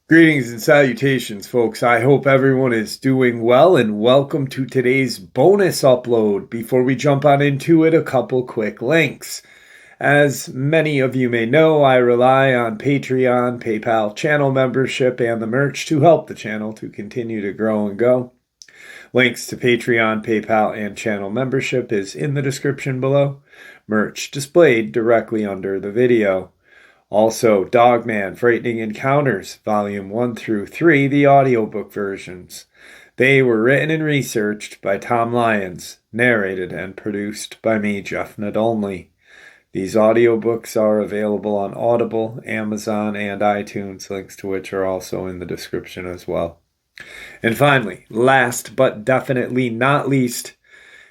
Greetings and salutations, folks. I hope everyone is doing well, and welcome to today's bonus upload. Before we jump on into it, a couple quick links. As many of you may know, I rely on Patreon, PayPal, channel membership, and the merch to help the channel to continue to grow and go. Links to Patreon, PayPal, and channel membership is in the description below. Merch displayed directly under the video. Also, Dogman, Frightening Encounters, Volume 1 through 3, the audiobook versions. They were written and researched by Tom Lyons, narrated and produced by me, Jeff Nadolny. These audiobooks are available on Audible, Amazon, and iTunes, links to which are also in the description as well. And finally, last but definitely not least,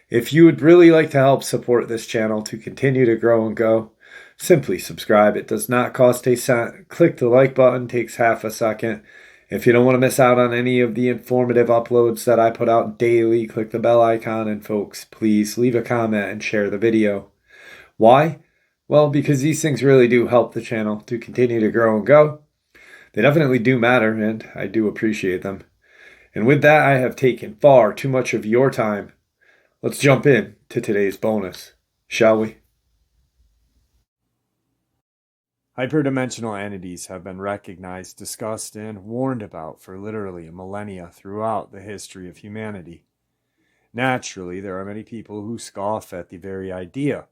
if you would really like to help support this channel to continue to grow and go, simply subscribe. It does not cost a cent. Click the like button, takes half a second. If you don't want to miss out on any of the informative uploads that I put out daily, click the bell icon, and folks, please leave a comment and share the video. Why? Well, because these things really do help the channel to continue to grow and go. They definitely do matter, and I do appreciate them. And with that, I have taken far too much of your time. Let's jump in to today's bonus, shall we? Hyperdimensional entities have been recognized, discussed, and warned about for literally a millennia throughout the history of humanity. Naturally, there are many people who scoff at the very idea of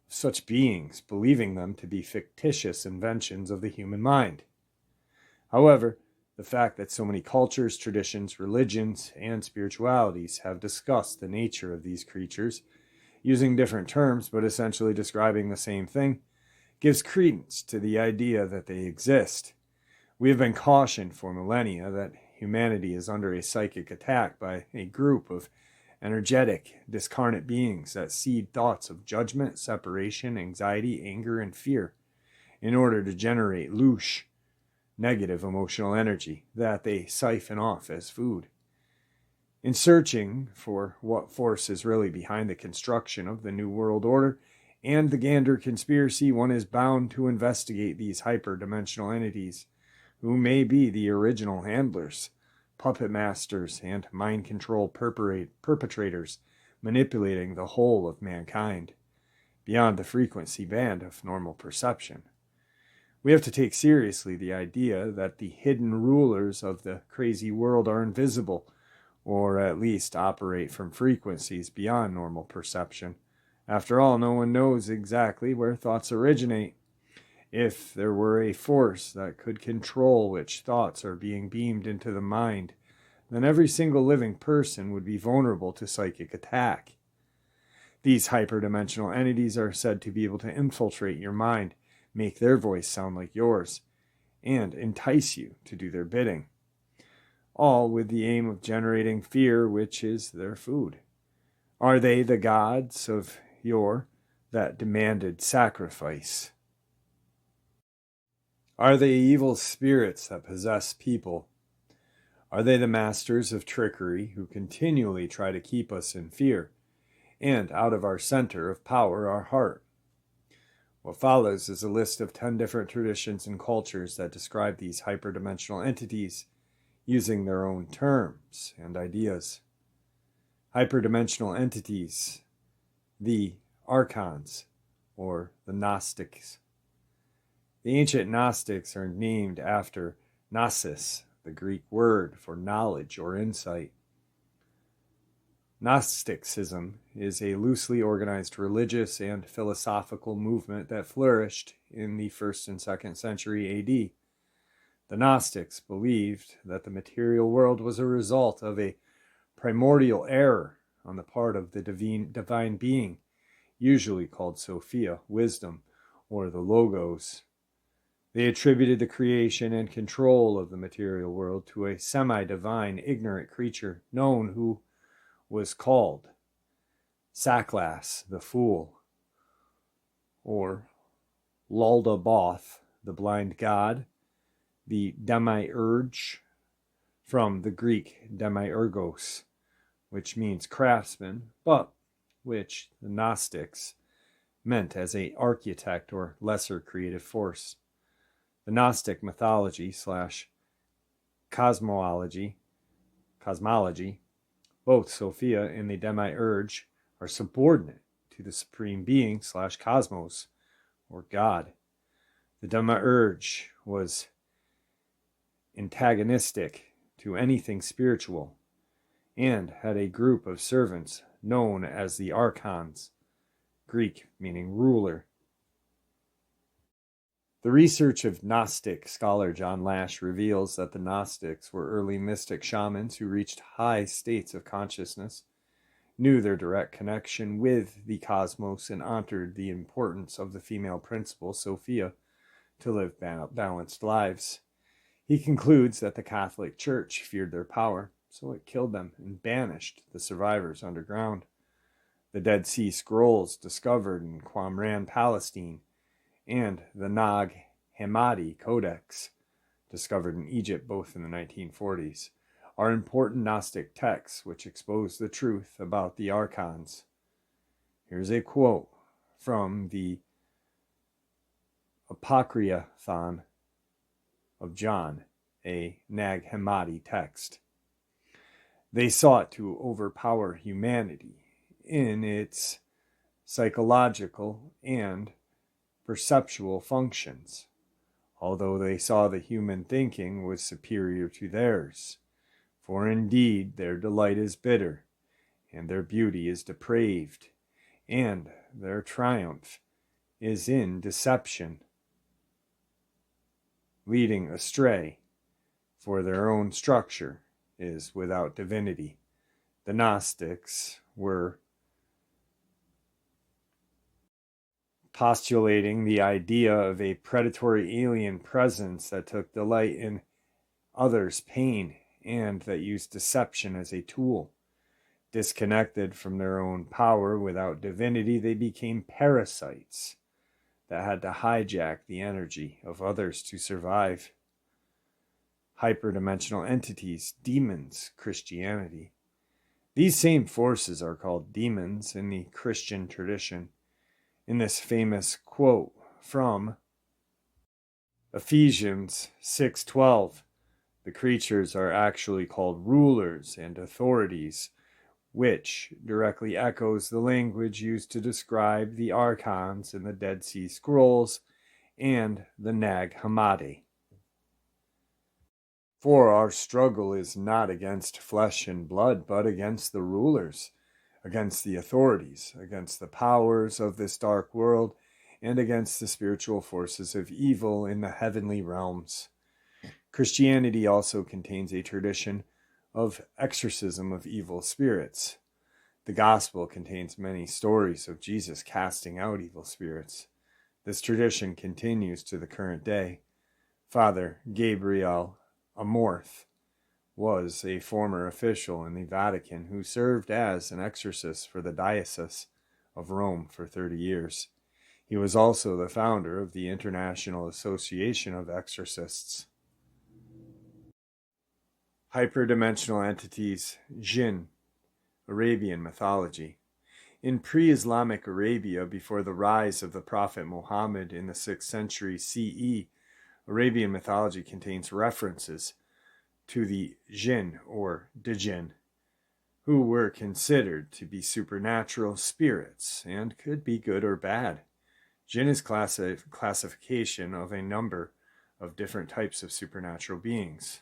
such beings, believing them to be fictitious inventions of the human mind. However, the fact that so many cultures, traditions, religions, and spiritualities have discussed the nature of these creatures, using different terms but essentially describing the same thing, gives credence to the idea that they exist. We have been cautioned for millennia that humanity is under a psychic attack by a group of energetic, discarnate beings that seed thoughts of judgment, separation, anxiety, anger, and fear in order to generate louche, negative emotional energy that they siphon off as food. In searching for what force is really behind the construction of the New World Order and the Gander conspiracy, one is bound to investigate these hyperdimensional entities, who may be the original handlers, puppet masters, and mind control perpetrators manipulating the whole of mankind, beyond the frequency band of normal perception. We have to take seriously the idea that the hidden rulers of the crazy world are invisible, or at least operate from frequencies beyond normal perception. After all, no one knows exactly where thoughts originate. If there were a force that could control which thoughts are being beamed into the mind, then every single living person would be vulnerable to psychic attack. These hyperdimensional entities are said to be able to infiltrate your mind, make their voice sound like yours, and entice you to do their bidding, all with the aim of generating fear, which is their food. Are they the gods of yore that demanded sacrifice? Are they evil spirits that possess people? Are they the masters of trickery who continually try to keep us in fear and out of our center of power, our heart? What follows is a list of 10 different traditions and cultures that describe these hyperdimensional entities using their own terms and ideas. Hyperdimensional entities, the archons, or the Gnostics. The ancient Gnostics are named after gnosis, the Greek word for knowledge or insight. Gnosticism is a loosely organized religious and philosophical movement that flourished in the 1st and 2nd century AD. The Gnostics believed that the material world was a result of a primordial error on the part of the divine being, usually called Sophia, wisdom, or the Logos. They attributed the creation and control of the material world to a semi-divine, ignorant creature known who was called Saklas, the fool, or Luldaboth, the blind god, the demiurge, from the Greek demiurgos, which means craftsman, but which the Gnostics meant as an architect or lesser creative force. The Gnostic mythology / cosmology, both Sophia and the demiurge, are subordinate to the supreme being / cosmos, or God. The demiurge was antagonistic to anything spiritual and had a group of servants known as the archons, Greek meaning ruler. The research of Gnostic scholar John Lash reveals that the Gnostics were early mystic shamans who reached high states of consciousness, knew their direct connection with the cosmos, and honored the importance of the female principle, Sophia, to live balanced lives. He concludes that the Catholic Church feared their power, so it killed them and banished the survivors underground. The Dead Sea Scrolls discovered in Qumran, Palestine, and the Nag Hammadi Codex, discovered in Egypt both in the 1940s, are important Gnostic texts which expose the truth about the archons. Here's a quote from the Apocryphon of John, a Nag Hammadi text. They sought to overpower humanity in its psychological and perceptual functions, although they saw the human thinking was superior to theirs. For indeed their delight is bitter, and their beauty is depraved, and their triumph is in deception, leading astray, for their own structure is without divinity. The Gnostics were postulating the idea of a predatory alien presence that took delight in others' pain and that used deception as a tool. Disconnected from their own power without divinity, they became parasites that had to hijack the energy of others to survive. Hyperdimensional entities, demons, Christianity. These same forces are called demons in the Christian tradition. In this famous quote from Ephesians 6:12, the creatures are actually called rulers and authorities, which directly echoes the language used to describe the archons in the Dead Sea Scrolls and the Nag Hammadi. For our struggle is not against flesh and blood, but against the rulers, against the authorities, against the powers of this dark world, and against the spiritual forces of evil in the heavenly realms. Christianity also contains a tradition of exorcism of evil spirits. The gospel contains many stories of Jesus casting out evil spirits. This tradition continues to the current day. Father Gabriel Amorth was a former official in the Vatican who served as an exorcist for the Diocese of Rome for 30 years. He was also the founder of the International Association of Exorcists. Hyperdimensional entities, jinn, Arabian mythology. In pre-Islamic Arabia, before the rise of the Prophet Muhammad in the 6th century CE, Arabian mythology contains references to the jinn or djinn, who were considered to be supernatural spirits and could be good or bad. Jinn is classification of a number of different types of supernatural beings.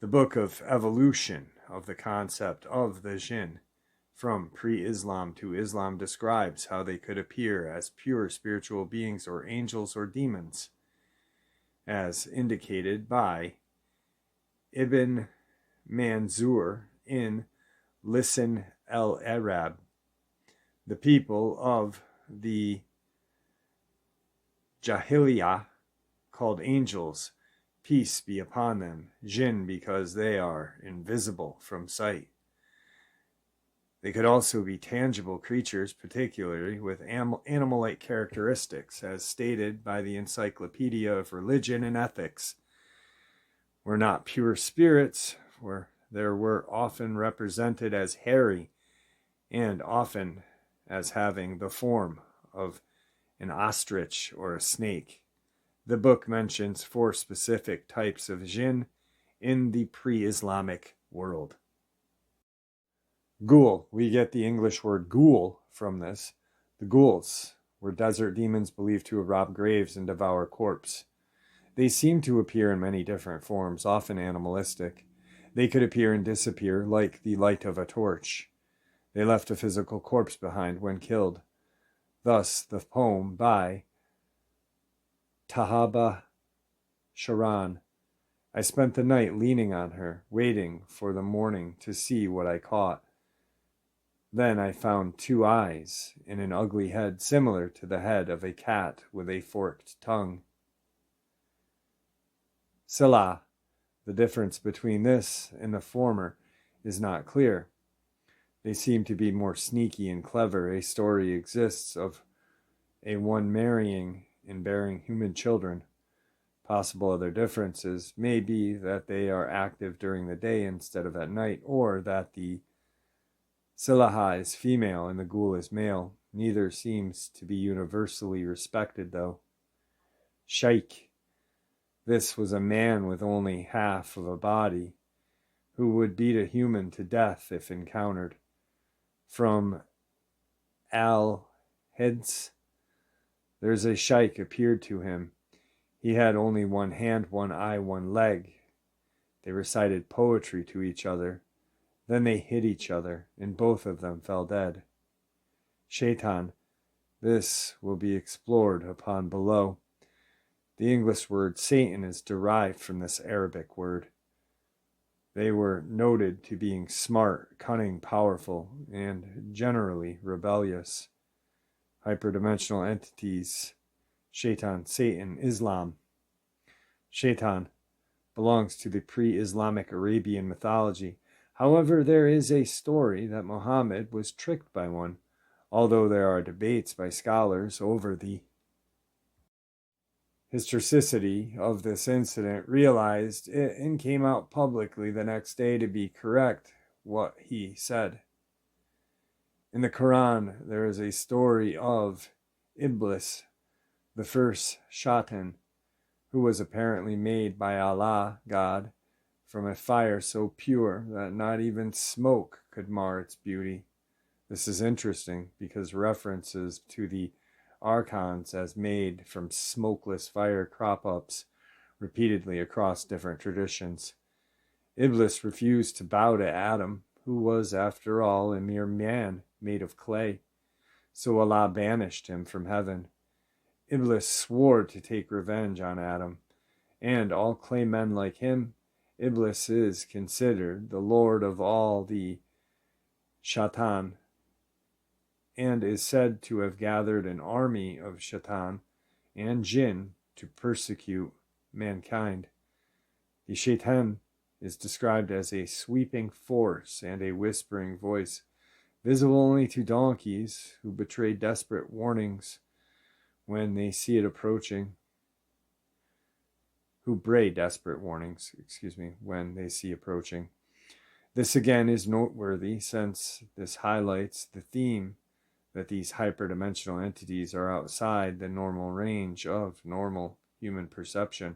The Book of Evolution of the concept of the jinn from pre-Islam to Islam describes how they could appear as pure spiritual beings or angels or demons, as indicated by Ibn Manzur in Lisan al-Arab. The people of the Jahiliyyah called angels, peace be upon them, jinn, because they are invisible from sight. They could also be tangible creatures, particularly with animal-like characteristics, as stated by the Encyclopedia of Religion and Ethics. Were not pure spirits, for there were often represented as hairy and often as having the form of an ostrich or a snake. The book mentions 4 specific types of jinn in the pre-Islamic world. Ghoul. We get the English word ghoul from this. The ghouls were desert demons believed to rob graves and devour corpses. They seem to appear in many different forms, often animalistic. They could appear and disappear like the light of a torch. They left a physical corpse behind when killed. Thus, the poem by Tahaba Sharan. I spent the night leaning on her, waiting for the morning to see what I caught. Then I found 2 eyes in an ugly head similar to the head of a cat with a forked tongue. Salah. The difference between this and the former is not clear. They seem to be more sneaky and clever. A story exists of a one marrying and bearing human children. Possible other differences may be that they are active during the day instead of at night, or that the Silaha is female and the ghoul is male. Neither seems to be universally respected, though. Shaykh. This was a man with only half of a body, who would beat a human to death if encountered. From Al-Hids, there's a shaykh appeared to him. He had only 1 hand, 1 eye, 1 leg. They recited poetry to each other. Then they hit each other, and both of them fell dead. Shaytan. This will be explored upon below. The English word Satan is derived from this Arabic word. They were noted to being smart, cunning, powerful, and generally rebellious. Hyperdimensional entities. Shaytan, Satan, Islam. Shaytan belongs to the pre-Islamic Arabian mythology. However, there is a story that Muhammad was tricked by one, although there are debates by scholars over the historicity of this incident. Realized it and came out publicly the next day to be correct what he said. In the Quran, there is a story of Iblis, the first Shaytan, who was apparently made by Allah, God, from a fire so pure that not even smoke could mar its beauty. This is interesting because references to the archons as made from smokeless fire crop up repeatedly across different traditions. Iblis refused to bow to Adam, who was, after all, a mere man made of clay. So Allah banished him from heaven. Iblis swore to take revenge on Adam, and all clay men like him. Iblis is considered the lord of all the Shaytan, and is said to have gathered an army of Shaytan and jinn to persecute mankind. The Shaytan is described as a sweeping force and a whispering voice, visible only to donkeys who betray desperate warnings when they see it approaching. When they see approaching. This again is noteworthy since this highlights the theme that these hyperdimensional entities are outside the normal range of normal human perception,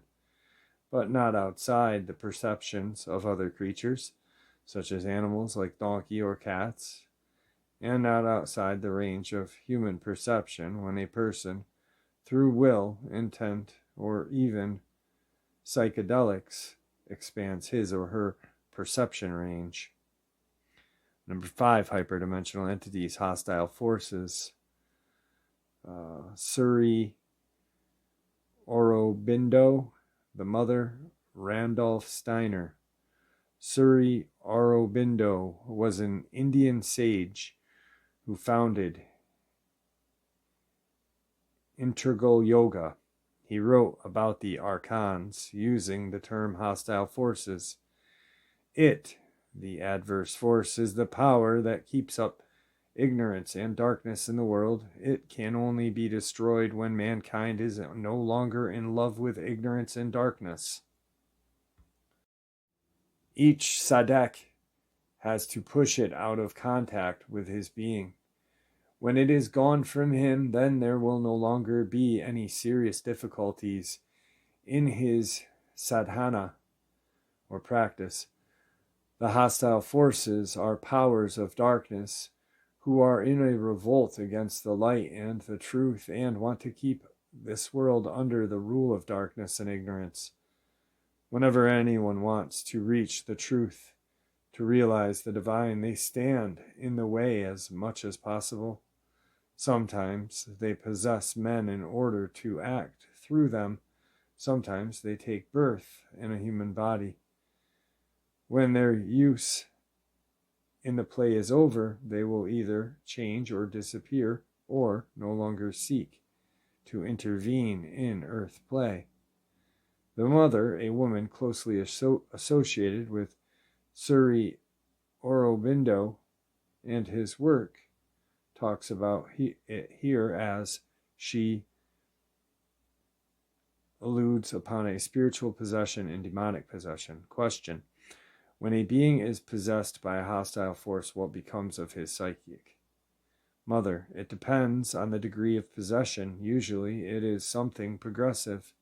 but not outside the perceptions of other creatures, such as animals like donkey or cats, and not outside the range of human perception when a person, through will, intent, or even psychedelics, expands his or her perception range. Number 5, hyperdimensional entities, hostile forces. Suri Aurobindo, the mother, Randolph Steiner. Suri Aurobindo was an Indian sage who founded integral yoga. He wrote about the archons using the term hostile forces. The adverse force, is the power that keeps up ignorance and darkness in the world. It can only be destroyed when mankind is no longer in love with ignorance and darkness. Each Sadek has to push it out of contact with his being. When it is gone from him, then there will no longer be any serious difficulties in his sadhana, or practice. The hostile forces are powers of darkness who are in a revolt against the light and the truth and want to keep this world under the rule of darkness and ignorance. Whenever anyone wants to reach the truth, to realize the divine, they stand in the way as much as possible. Sometimes they possess men in order to act through them. Sometimes they take birth in a human body. When their use in the play is over, they will either change or disappear or no longer seek to intervene in earth play. The mother, a woman closely associated with Sri Aurobindo and his work, talks about it here as she alludes upon a spiritual possession and demonic possession. Question: when a being is possessed by a hostile force, what becomes of his psychic? Mother: it depends on the degree of possession. Usually it is something progressive.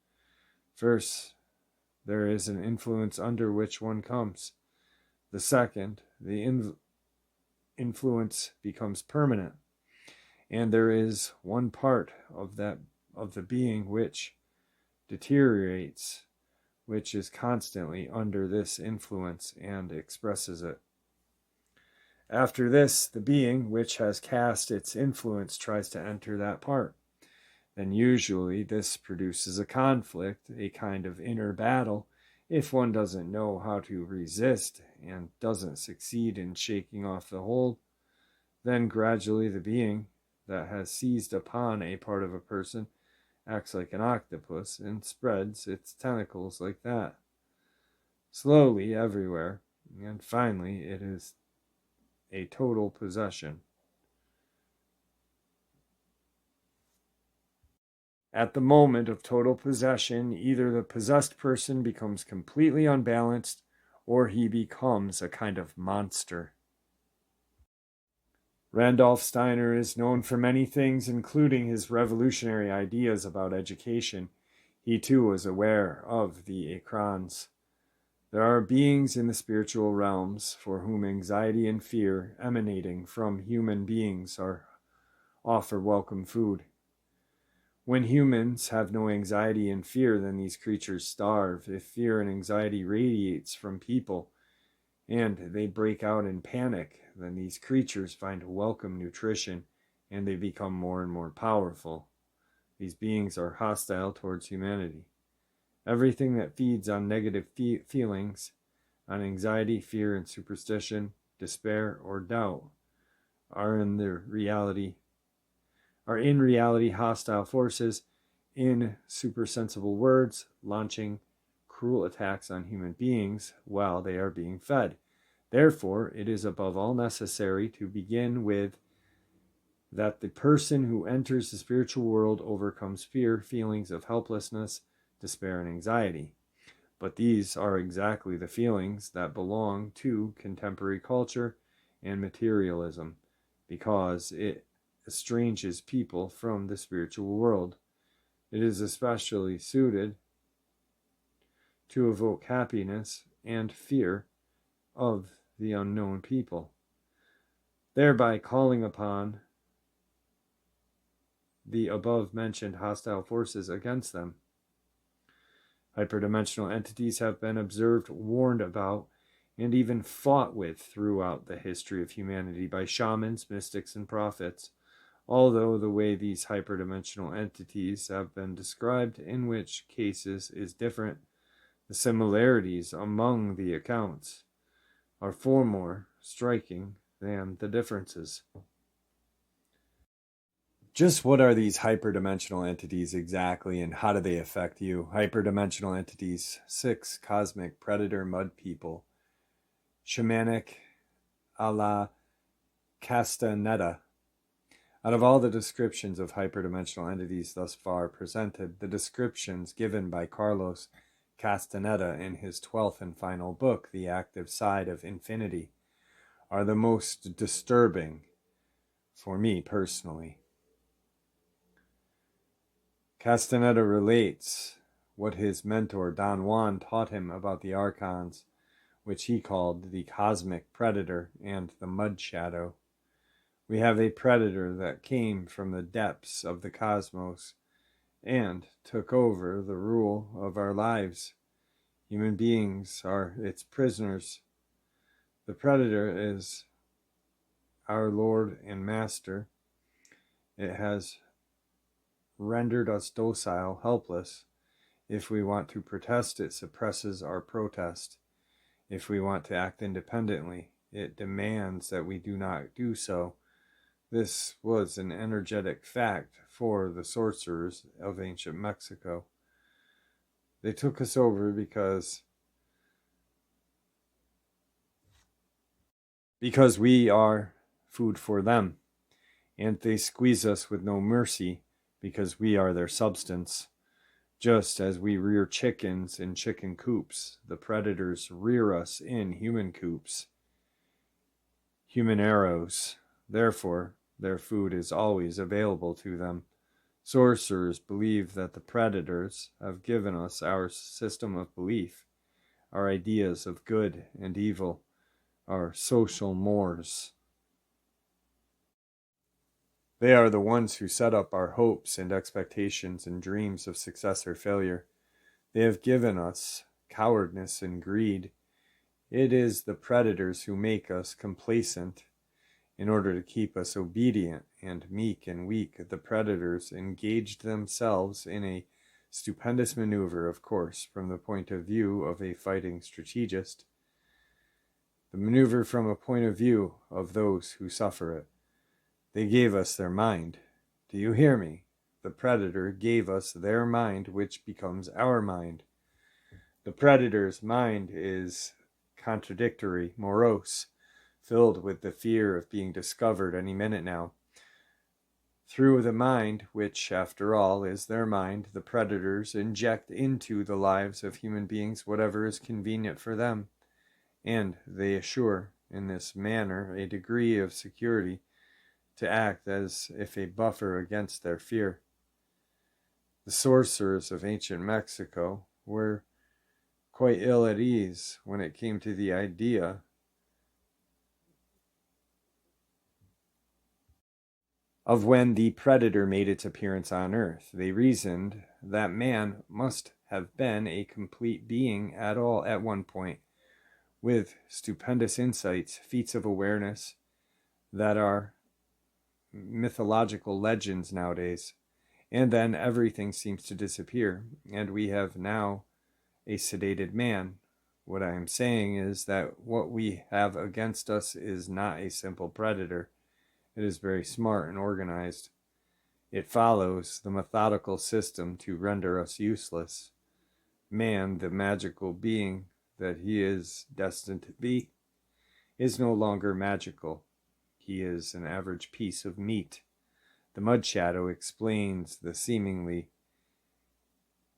First, there is an influence under which one comes. The second, the influence becomes permanent, and there is one part of the being which deteriorates, which is constantly under this influence and expresses it. After this, the being which has cast its influence tries to enter that part. Then usually this produces a conflict, a kind of inner battle, if one doesn't know how to resist and doesn't succeed in shaking off the hold. Then gradually the being that has seized upon a part of a person acts like an octopus and spreads its tentacles like that, slowly everywhere, and finally it is a total possession. At the moment of total possession, either the possessed person becomes completely unbalanced or he becomes a kind of monster. Randolph Steiner is known for many things, including his revolutionary ideas about education. He too was aware of the archons. There are beings in the spiritual realms for whom anxiety and fear emanating from human beings offer welcome food. When humans have no anxiety and fear, then these creatures starve. If fear and anxiety radiates from people and they break out in panic, then these creatures find welcome nutrition and they become more and more powerful. These beings are hostile towards humanity. Everything that feeds on negative feelings, on anxiety, fear, and superstition, despair, or doubt, are in reality hostile forces in supersensible words, launching cruel attacks on human beings while they are being fed. Therefore, it is above all necessary to begin with that the person who enters the spiritual world overcomes fear, feelings of helplessness, despair, and anxiety. But these are exactly the feelings that belong to contemporary culture and materialism, because it estranges people from the spiritual world. It is especially suited to evoke happiness and fear of the unknown people, thereby calling upon the above-mentioned hostile forces against them. Hyperdimensional entities have been observed, warned about, and even fought with throughout the history of humanity by shamans, mystics, and prophets. Although the way these hyperdimensional entities have been described in which cases is different, the similarities among the accounts are far more striking than the differences. Just what are these hyperdimensional entities exactly, and how do they affect you? Hyperdimensional entities: 6. Cosmic predator mud people. Shamanic a la Castaneda. Out of all the descriptions of hyperdimensional entities thus far presented, the descriptions given by Carlos Castaneda in his 12th and final book, The Active Side of Infinity, are the most disturbing for me personally. Castaneda relates what his mentor Don Juan taught him about the archons, which he called the cosmic predator and the mud shadow. We have a predator that came from the depths of the cosmos and took over the rule of our lives. Human beings are its prisoners. The predator is our Lord and Master. It has rendered us docile, helpless. If we want to protest, it suppresses our protest. If we want to act independently, it demands that we do not do so. This was an energetic fact for the sorcerers of ancient Mexico. They took us over because we are food for them, and they squeeze us with no mercy because we are their substance. Just as we rear chickens in chicken coops, the predators rear us in human coops, human arrows. Therefore, their food is always available to them. Sorcerers believe that the predators have given us our system of belief, our ideas of good and evil, our social mores. They are the ones who set up our hopes and expectations and dreams of success or failure. They have given us cowardice and greed. It is the predators who make us complacent. In order to keep us obedient and meek and weak, the predators engaged themselves in a stupendous maneuver, of course, from the point of view of a fighting strategist. The maneuver from a point of view of those who suffer it. They gave us their mind. Do you hear me? The predator gave us their mind, which becomes our mind. The predator's mind is contradictory, morose, filled with the fear of being discovered any minute now. Through the mind, which, after all, is their mind, the predators inject into the lives of human beings whatever is convenient for them, and they assure, in this manner, a degree of security to act as if a buffer against their fear. The sorcerers of ancient Mexico were quite ill at ease when it came to the idea of when the predator made its appearance on Earth. They reasoned that man must have been a complete being at one point, with stupendous insights, feats of awareness that are mythological legends nowadays. And then everything seems to disappear, and we have now a sedated man. What I am saying is that what we have against us is not a simple predator. It is very smart and organized. It follows the methodical system to render us useless. Man, the magical being that he is destined to be, is no longer magical. He is an average piece of meat. The mud shadow explains the seemingly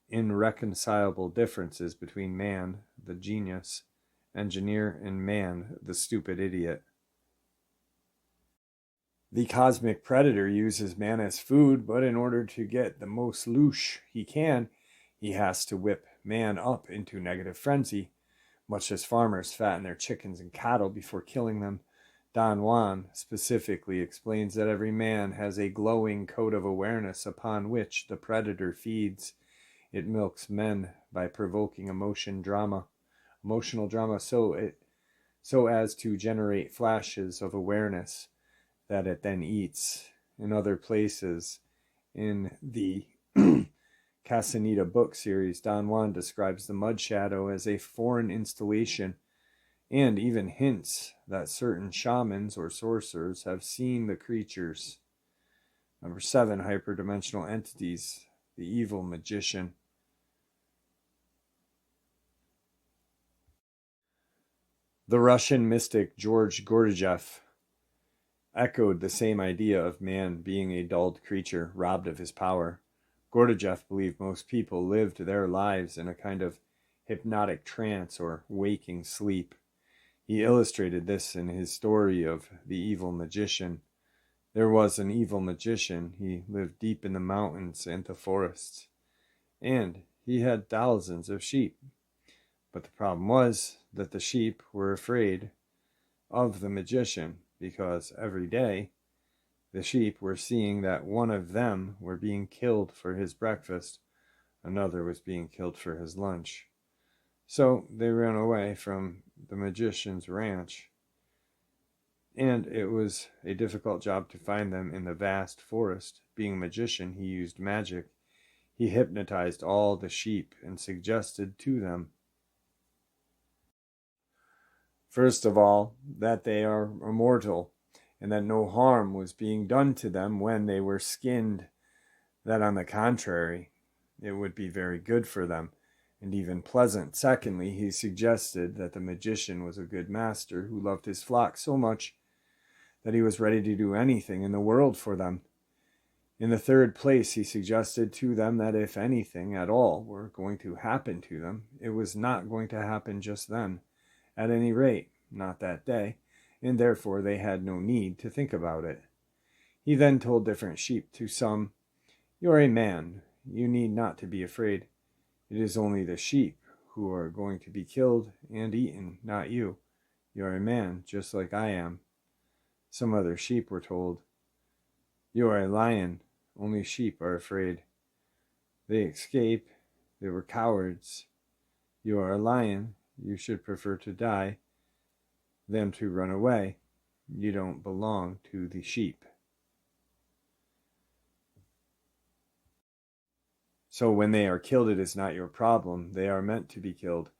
irreconcilable differences between man, the genius, engineer, and man, the stupid idiot. The cosmic predator uses man as food, but in order to get the most loosh he can, he has to whip man up into negative frenzy, much as farmers fatten their chickens and cattle before killing them. Don Juan specifically explains that every man has a glowing coat of awareness upon which the predator feeds. It milks men by provoking emotional drama so as to generate flashes of awareness that it then eats. In other places, in the Castaneda book series, Don Juan describes the mud shadow as a foreign installation and even hints that certain shamans or sorcerers have seen the creatures. Number 7, hyperdimensional entities, the evil magician. The Russian mystic George Gurdjieff echoed the same idea of man being a dulled creature, robbed of his power. Gurdjieff believed most people lived their lives in a kind of hypnotic trance or waking sleep. He illustrated this in his story of the evil magician. There was an evil magician. He lived deep in the mountains and the forests, and he had thousands of sheep. But the problem was that the sheep were afraid of the magician, because every day the sheep were seeing that one of them were being killed for his breakfast, another was being killed for his lunch. So they ran away from the magician's ranch, and it was a difficult job to find them in the vast forest. Being a magician, he used magic. He hypnotized all the sheep and suggested to them, first of all, that they are immortal and that no harm was being done to them when they were skinned, that on the contrary, it would be very good for them and even pleasant. Secondly, he suggested that the magician was a good master who loved his flock so much that he was ready to do anything in the world for them. In the third place, he suggested to them that if anything at all were going to happen to them, it was not going to happen just then, at any rate, not that day, and therefore they had no need to think about it. He then told different sheep. To some, "You are a man, you need not to be afraid. It is only the sheep who are going to be killed and eaten, not you. You are a man, just like I am." Some other sheep were told, "You are a lion, only sheep are afraid. They escape, they were cowards. You are a lion, you should prefer to die than to run away. You don't belong to the sheep." So when they are killed, it is not your problem. They are meant to be killed.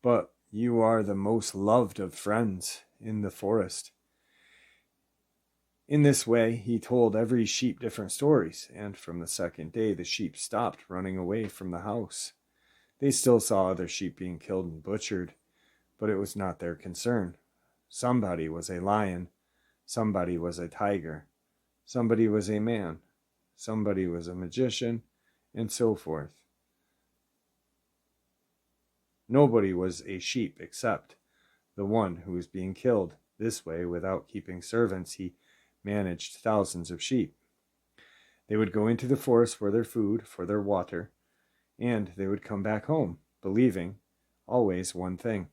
But you are the most loved of friends in the forest. In this way, he told every sheep different stories, and from the second day, the sheep stopped running away from the house. They still saw other sheep being killed and butchered, but it was not their concern. Somebody was a lion, somebody was a tiger, somebody was a man, somebody was a magician, and so forth. Nobody was a sheep except the one who was being killed. This way, without keeping servants, he managed thousands of sheep. They would go into the forest for their food, for their water, and they would come back home, believing always one thing: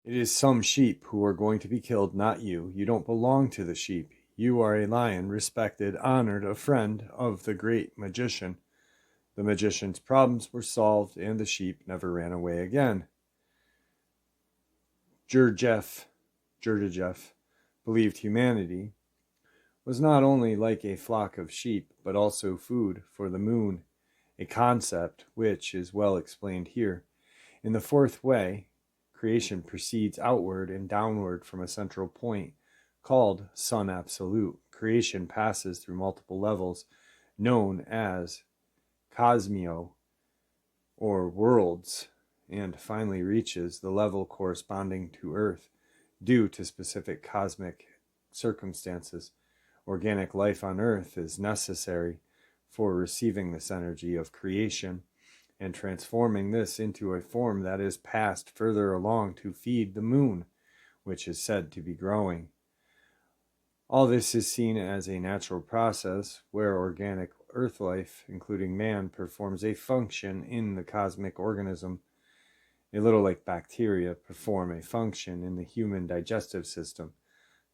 it is some sheep who are going to be killed, not you. You don't belong to the sheep. You are a lion, respected, honored, a friend of the great magician. The magician's problems were solved, and the sheep never ran away again. Jurjef believed humanity was not only like a flock of sheep, but also food for the moon, a concept which is well explained here. In the fourth way, creation proceeds outward and downward from a central point called Sun Absolute. Creation passes through multiple levels known as cosmio, or worlds, and finally reaches the level corresponding to Earth. Due to specific cosmic circumstances, organic life on Earth is necessary for receiving this energy of creation and transforming this into a form that is passed further along to feed the moon, which is said to be growing. All this is seen as a natural process where organic Earth life, including man, performs a function in the cosmic organism, a little like bacteria perform a function in the human digestive system.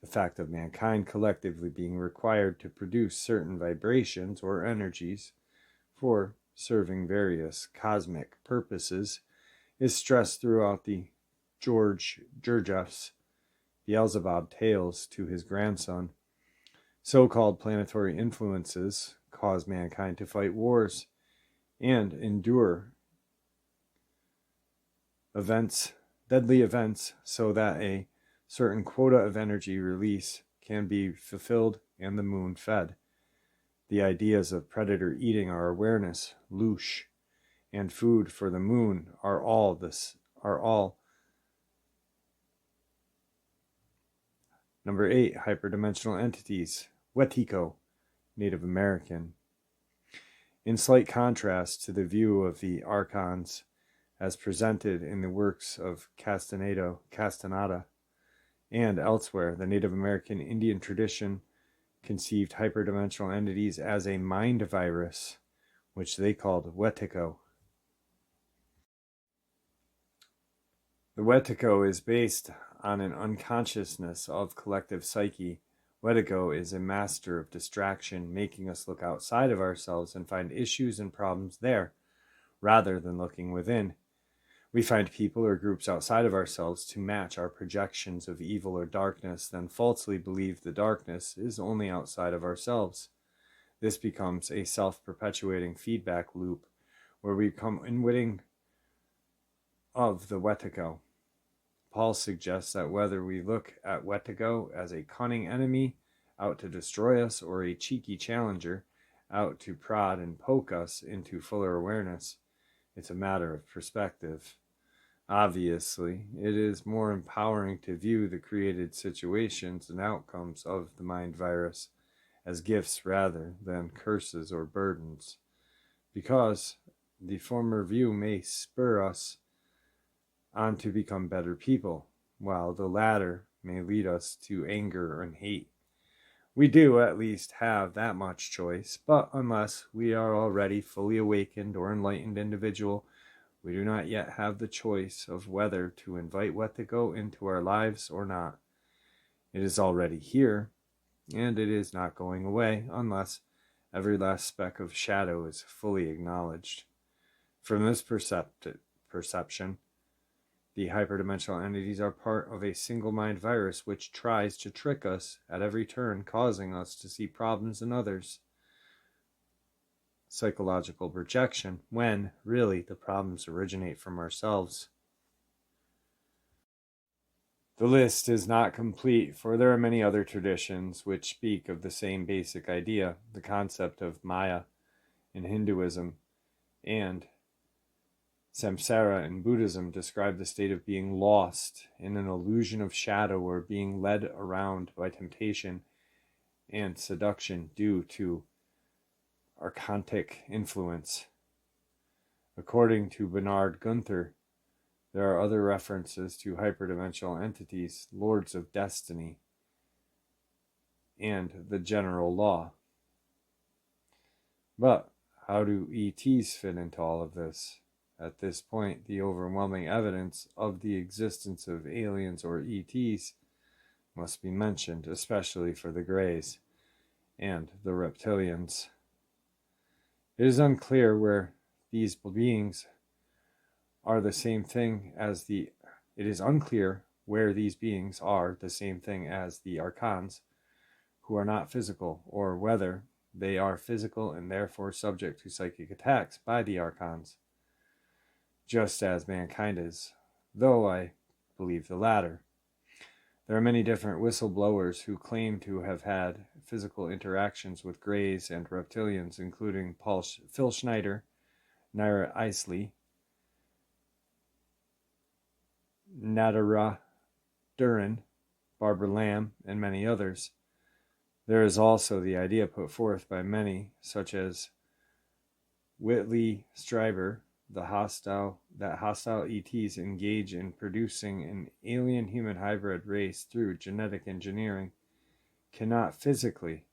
The fact of mankind collectively being required to produce certain vibrations or energies for serving various cosmic purposes is stressed throughout the Jurjef's Beelzebub tales to his grandson. So-called planetary influences cause mankind to fight wars and endure deadly events, so that a certain quota of energy release can be fulfilled and the moon fed. The ideas of predator eating our awareness, loosh, and food for the moon are all Number 8, hyperdimensional entities. Wetiko, Native American. In slight contrast to the view of the archons as presented in the works of Castaneda, and elsewhere. The Native American Indian tradition conceived hyperdimensional entities as a mind virus, which they called Wetiko. The Wetiko is based on an unconsciousness of collective psyche. Wetiko is a master of distraction, making us look outside of ourselves and find issues and problems there, rather than looking within. We find people or groups outside of ourselves to match our projections of evil or darkness, then falsely believe the darkness is only outside of ourselves. This becomes a self-perpetuating feedback loop where we become unwitting of the Wetiko. Paul suggests that whether we look at Wetiko as a cunning enemy out to destroy us or a cheeky challenger out to prod and poke us into fuller awareness, it's a matter of perspective. Obviously, it is more empowering to view the created situations and outcomes of the mind virus as gifts rather than curses or burdens, because the former view may spur us on to become better people, while the latter may lead us to anger and hate. We do at least have that much choice, but unless we are already fully awakened or enlightened individual, we do not yet have the choice of whether to invite Wetiko into our lives or not. It is already here, and it is not going away unless every last speck of shadow is fully acknowledged. From this perception, the hyperdimensional entities are part of a single mind virus which tries to trick us at every turn, causing us to see problems in others. Psychological projection, when really the problems originate from ourselves. The list is not complete, for there are many other traditions which speak of the same basic idea. The concept of Maya in Hinduism and Samsara in Buddhism describe the state of being lost in an illusion of shadow or being led around by temptation and seduction due to archontic influence. According to Bernard Gunther, there are other references to hyperdimensional entities, lords of destiny, and the general law. But how do ETs fit into all of this? At this point, the overwhelming evidence of the existence of aliens or ETs must be mentioned, especially for the Greys and the reptilians. It is unclear where these beings are the same thing as the archons, who are not physical, or whether they are physical and therefore subject to psychic attacks by the archons, just as mankind is, though I believe the latter. There are many different whistleblowers who claim to have had physical interactions with Greys and reptilians, including Phil Schneider, Naira Isley, Nadara Duran, Barbara Lamb, and many others. There is also the idea put forth by many, such as Whitley Strieber, that hostile ETs engage in producing an alien-human hybrid race through genetic engineering, cannot physically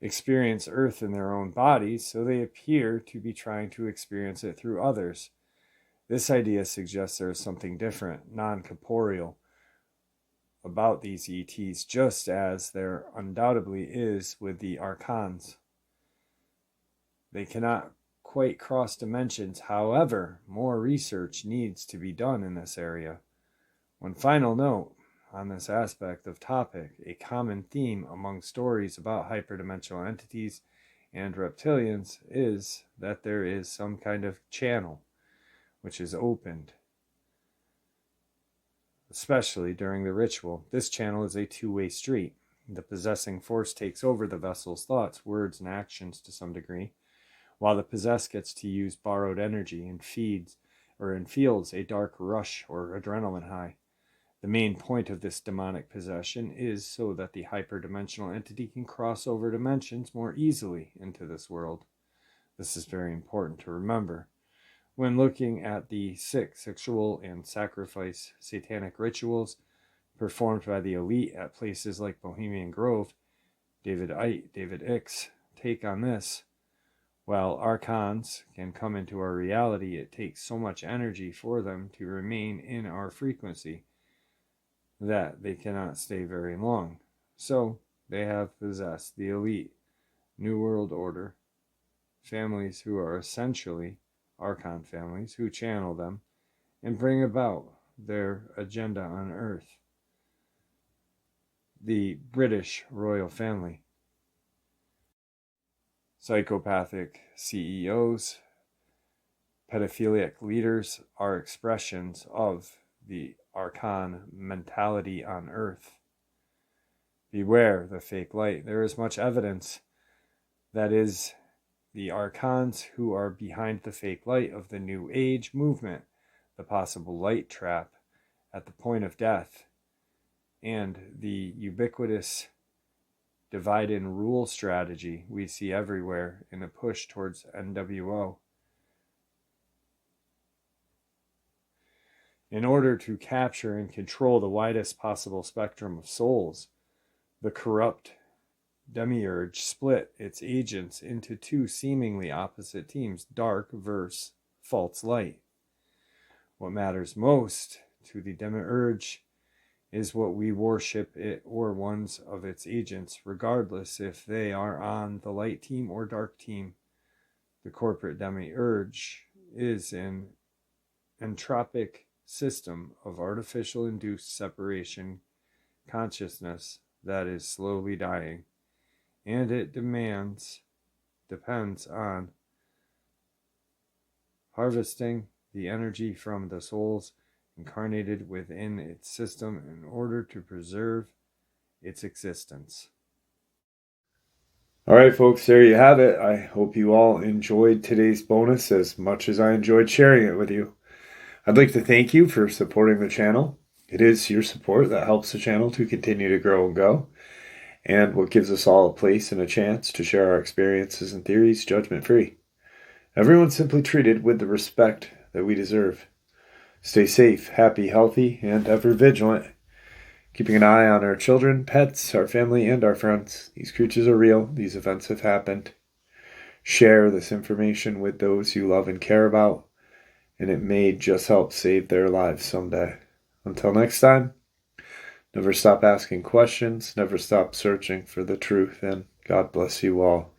experience Earth in their own bodies, so they appear to be trying to experience it through others. This idea suggests there is something different, non-corporeal, about these ETs, just as there undoubtedly is with the archons. They cannot quite cross dimensions. However, more research needs to be done in this area. One final note on this aspect of topic: a common theme among stories about hyperdimensional entities and reptilians is that there is some kind of channel which is opened, especially during the ritual. This channel is a two-way street. The possessing force takes over the vessel's thoughts, words, and actions to some degree, while the possessed gets to use borrowed energy and feels a dark rush or adrenaline high. The main point of this demonic possession is so that the hyperdimensional entity can cross over dimensions more easily into this world. This is very important to remember. When looking at the sick, sexual, and sacrifice satanic rituals performed by the elite at places like Bohemian Grove, David Icke's take on this: while archons can come into our reality, it takes so much energy for them to remain in our frequency that they cannot stay very long. So they have possessed the elite New World Order families who are essentially archon families who channel them and bring about their agenda on Earth. The British royal family, psychopathic CEOs, pedophilic leaders are expressions of the archon mentality on Earth. Beware the fake light. There is much evidence that is the archons who are behind the fake light of the New Age movement, the possible light trap at the point of death, and the ubiquitous divide and rule strategy we see everywhere in the push towards NWO. In order to capture and control the widest possible spectrum of souls, the corrupt demiurge split its agents into two seemingly opposite teams, dark versus false light. What matters most to the demiurge is what we worship it or ones of its agents, regardless if they are on the light team or dark team. The corporate demiurge is an entropic system of artificial induced separation consciousness that is slowly dying, and it depends on harvesting the energy from the souls incarnated within its system in order to preserve its existence. All right, folks, there you have it. I hope you all enjoyed today's bonus as much as I enjoyed sharing it with you. I'd like to thank you for supporting the channel. It is your support that helps the channel to continue to grow and go, and what gives us all a place and a chance to share our experiences and theories judgment-free. Everyone's simply treated with the respect that we deserve. Stay safe, happy, healthy, and ever vigilant. Keeping an eye on our children, pets, our family, and our friends. These creatures are real. These events have happened. Share this information with those you love and care about, and it may just help save their lives someday. Until next time, never stop asking questions, never stop searching for the truth, and God bless you all.